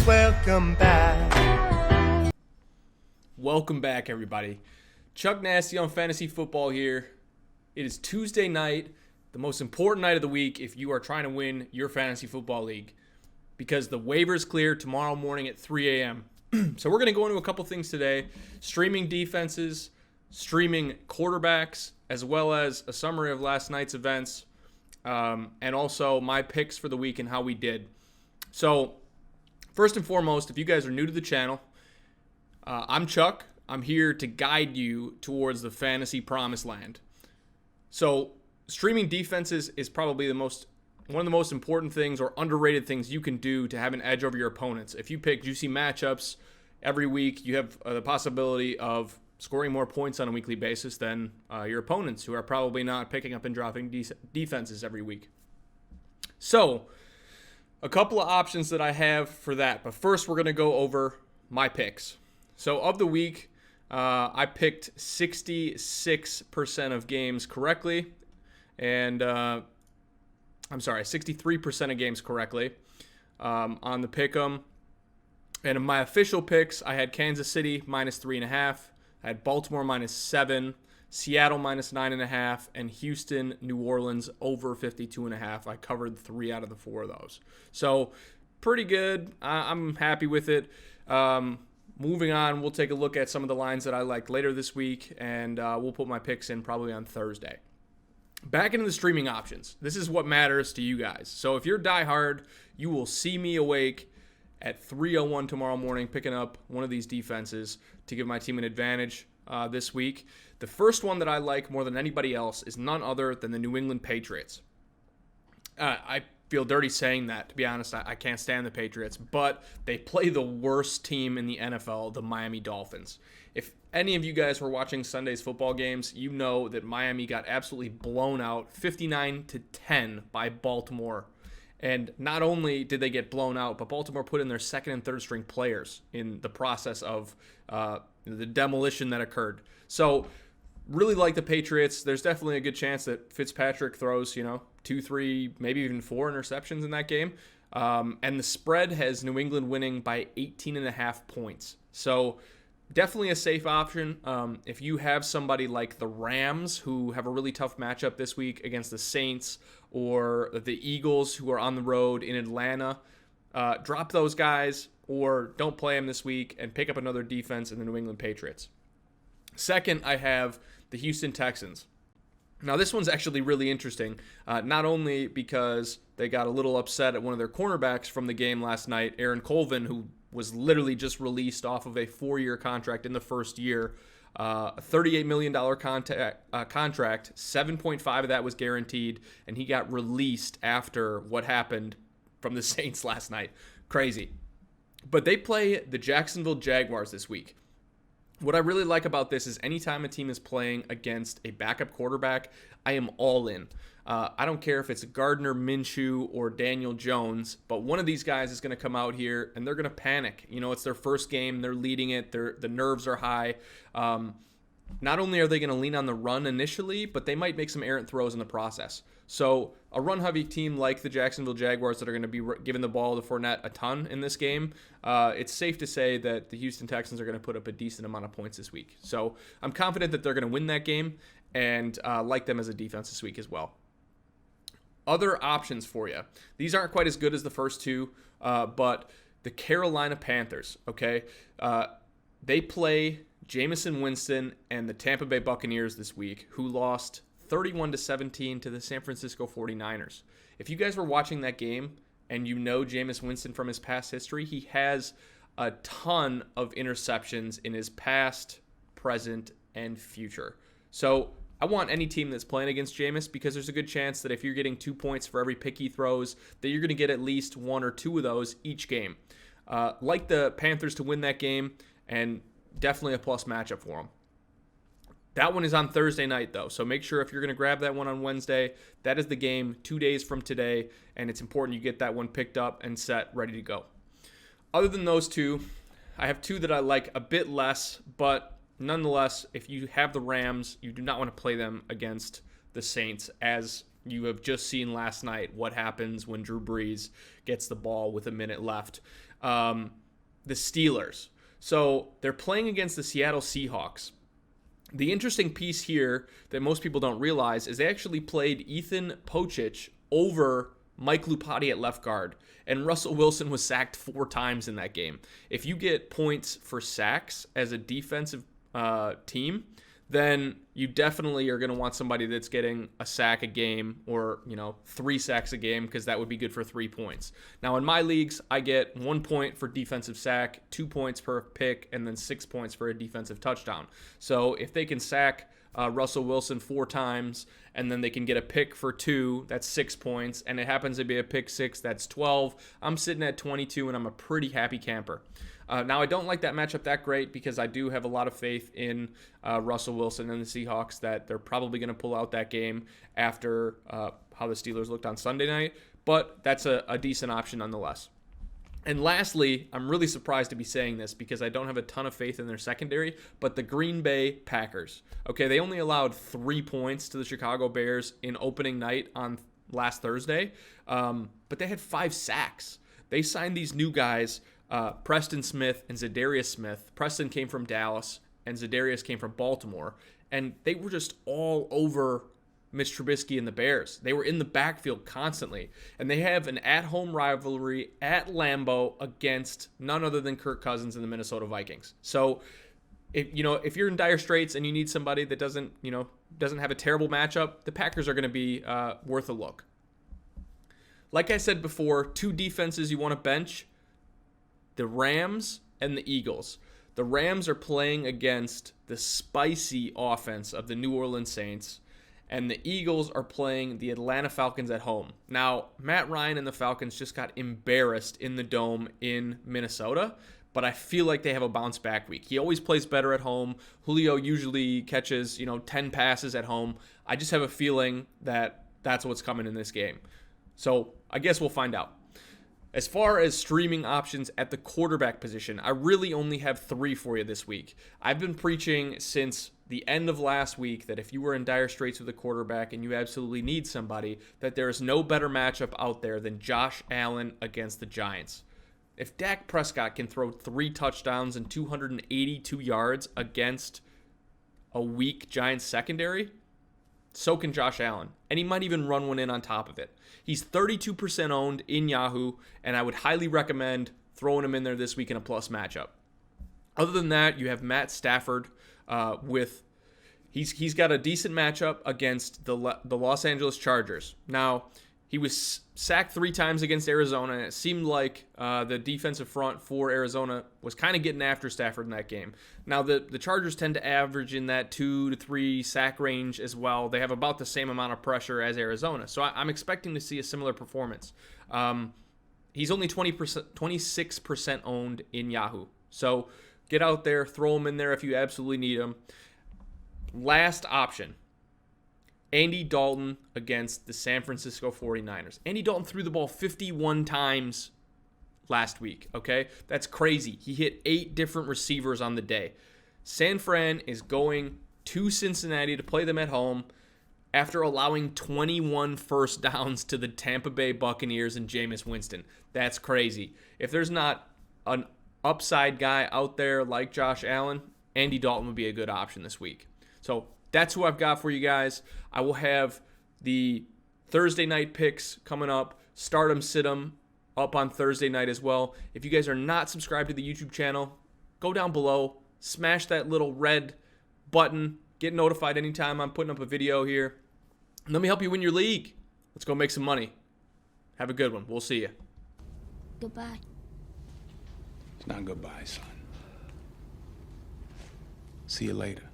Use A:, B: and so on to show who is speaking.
A: Welcome back.
B: Welcome back, everybody. Chuck Nasty on Fantasy Football here. It is Tuesday night, the most important night of the week if you are trying to win your fantasy football league, because the waivers clear tomorrow morning at 3 a.m. So we're going to go into a couple things today: streaming defenses, streaming quarterbacks, as well as a summary of last night's events, and also my picks for the week and how we did. So first and foremost, if you guys are new to the channel, I'm Chuck. I'm here to guide you towards the fantasy promised land. So streaming defenses is probably one of the most important things or underrated things you can do to have an edge over your opponents. If you pick juicy matchups every week, you have the possibility of scoring more points on a weekly basis than your opponents, who are probably not picking up and dropping defenses every week. So a couple of options that I have for that. But first, we're going to go over my picks. So of the week, I picked 66% of games correctly. And 63% of games correctly on the pick'em. And in my official picks, I had Kansas City -3.5. I had Baltimore -7. Seattle -9.5, and Houston, New Orleans over 52.5. I covered 3 out of the 4 of those. So pretty good. I'm happy with it. Moving on, we'll take a look at some of the lines that I liked later this week, and we'll put my picks in probably on Thursday. Back into the streaming options. This is what matters to you guys. So if you're diehard, you will see me awake at 3:01 tomorrow morning picking up one of these defenses to give my team an advantage this week. The first one that I like more than anybody else is none other than the New England Patriots. I feel dirty saying that, to be honest. I can't stand the Patriots, but they play the worst team in the NFL, the Miami Dolphins. If any of you guys were watching Sunday's football games, you know that Miami got absolutely blown out 59-10 by Baltimore. And not only did they get blown out, but Baltimore put in their second and third string players in the process of the demolition that occurred. So really like the Patriots. There's definitely a good chance that Fitzpatrick throws, 2, 3, maybe even 4 interceptions in that game. And the spread has New England winning by 18.5 points. So definitely a safe option. If you have somebody like the Rams, who have a really tough matchup this week against the Saints, or the Eagles, who are on the road in Atlanta, drop those guys or don't play them this week and pick up another defense in the New England Patriots. Second, I have the Houston Texans. Now, this one's actually really interesting, not only because they got a little upset at one of their cornerbacks from the game last night, Aaron Colvin, who was literally just released off of a 4-year contract in the first year, a $38 million contract, 7.5 of that was guaranteed, and he got released after what happened from the Saints last night. Crazy. But they play the Jacksonville Jaguars this week. What I really like about this is anytime a team is playing against a backup quarterback, I am all in. I don't care if it's Gardner Minshew or Daniel Jones, but one of these guys is going to come out here and they're going to panic. It's their first game. They're leading it. The nerves are high. Not only are they going to lean on the run initially, but they might make some errant throws in the process. So a run-heavy team like the Jacksonville Jaguars that are going to be giving the ball to Fournette a ton in this game, it's safe to say that the Houston Texans are going to put up a decent amount of points this week. So I'm confident that they're going to win that game, and like them as a defense this week as well. Other options for you. These aren't quite as good as the first two, but the Carolina Panthers, okay? They play Jameis Winston and the Tampa Bay Buccaneers this week, who lost 31-17 to the San Francisco 49ers. If you guys were watching that game and you know Jameis Winston from his past history, he has a ton of interceptions in his past, present, and future. So I want any team that's playing against Jameis, because there's a good chance that if you're getting 2 points for every pick he throws, that you're going to get at least 1 or 2 of those each game. Like the Panthers to win that game, and definitely a plus matchup for them. That one is on Thursday night, though, so make sure if you're going to grab that one on Wednesday, that is the game 2 days from today, and it's important you get that one picked up and set, ready to go. Other than those two, I have 2 that I like a bit less, but nonetheless, if you have the Rams, you do not want to play them against the Saints, as You have just seen last night what happens when Drew Brees gets the ball with a minute left. The Steelers. So they're playing against the Seattle Seahawks. The interesting piece here that most people don't realize is they actually played Ethan Pocic over Mike Lupati at left guard, and Russell Wilson was sacked 4 times in that game. If you get points for sacks as a defensive team, then you definitely are going to want somebody that's getting a sack a game or, 3 sacks a game, because that would be good for 3 points. Now, in my leagues, I get 1 point for defensive sack, 2 points per pick, and then 6 points for a defensive touchdown. So if they can sack Russell Wilson 4 times, and then they can get a pick for 2, that's 6 points, and it happens to be a pick 6, that's 12. I'm sitting at 22, and I'm a pretty happy camper. Now, I don't like that matchup that great, because I do have a lot of faith in Russell Wilson and the Seahawks that they're probably going to pull out that game after how the Steelers looked on Sunday night, but that's a decent option nonetheless. And lastly, I'm really surprised to be saying this because I don't have a ton of faith in their secondary, but the Green Bay Packers. Okay, they only allowed 3 points to the Chicago Bears in opening night on last Thursday, but they had 5 sacks. They signed these new guys, Preston Smith and Zadarius Smith. Preston came from Dallas, and Zadarius came from Baltimore, and they were just all over Mitch Trubisky and the Bears. They were in the backfield constantly, and they have an at-home rivalry at Lambeau against none other than Kirk Cousins and the Minnesota Vikings. So, if you're in dire straits and you need somebody that doesn't have a terrible matchup, the Packers are going to be worth a look. Like I said before, 2 defenses you want to bench: the Rams and the Eagles. The Rams are playing against the spicy offense of the New Orleans Saints, and the Eagles are playing the Atlanta Falcons at home. Now, Matt Ryan and the Falcons just got embarrassed in the Dome in Minnesota, but I feel like they have a bounce-back week. He always plays better at home. Julio usually catches, 10 passes at home. I just have a feeling that that's what's coming in this game. So I guess we'll find out. As far as streaming options at the quarterback position, I really only have 3 for you this week. I've been preaching since the end of last week that if you were in dire straits with a quarterback and you absolutely need somebody, that there is no better matchup out there than Josh Allen against the Giants. If Dak Prescott can throw 3 touchdowns and 282 yards against a weak Giants secondary, so can Josh Allen. And he might even run one in on top of it. He's 32% owned in Yahoo, and I would highly recommend throwing him in there this week in a plus matchup. Other than that, you have Matt Stafford he's got a decent matchup against the Los Angeles Chargers. Now, he was sacked 3 times against Arizona, and it seemed like the defensive front for Arizona was kind of getting after Stafford in that game. Now, the Chargers tend to average in that 2 to 3 sack range as well. They have about the same amount of pressure as Arizona, so I'm expecting to see a similar performance. He's only 26% owned in Yahoo, so get out there, throw him in there if you absolutely need him. Last option, Andy Dalton against the San Francisco 49ers. Andy Dalton threw the ball 51 times last week, okay? That's crazy. He hit 8 different receivers on the day. San Fran is going to Cincinnati to play them at home after allowing 21 first downs to the Tampa Bay Buccaneers and Jameis Winston. That's crazy. If there's not an upside guy out there like Josh Allen, Andy Dalton would be a good option this week. So that's who I've got for you guys. I will have the Thursday night picks coming up, Start 'em, Sit 'em, up on Thursday night as well. If you guys are not subscribed to the YouTube channel, go down below, smash that little red button, get notified anytime I'm putting up a video here. And let me help you win your league. Let's go make some money. Have a good one. We'll see you.
C: Goodbye.
D: It's not goodbye, son. See you later.